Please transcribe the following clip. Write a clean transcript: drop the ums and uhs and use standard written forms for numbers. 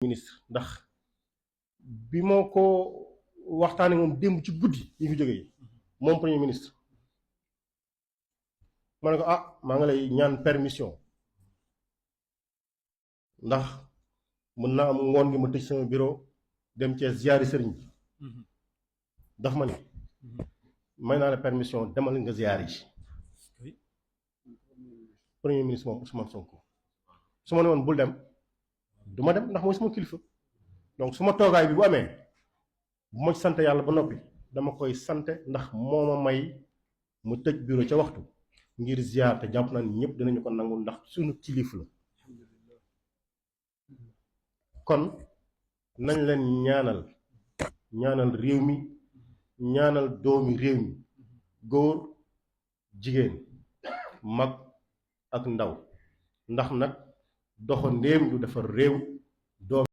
ministre ndax bi moo ko waxtaanee moom démb ci guddi yi fi jógee moom premier ministre ma ne ko maa nga lay ñaan permission ndax mën naa am ngoon gi ma tëj sama bureau dem ci ziyaari sëriñ bi daf ma ne may naa la permission demal nga ziyaari ji premier ministre moom Ousmane Sonko su ma ne woon bul dem du ma dem ndax mooy sama kilifa donc su ma toogaay bi bu amee bu ma sant yàlla ba noppi dama koy sant ndax moo ma may mu tëj bureau ca waxtu ngir ziyaar te jàpp naa ni ñëpp dinañu ko nangul ndax suñu kilifa la kon nañ leen ñaanal réew mi ñaanal doomi réew mi góor jigéen mag ak ndaw ndax nag doxandéem du defar réew doom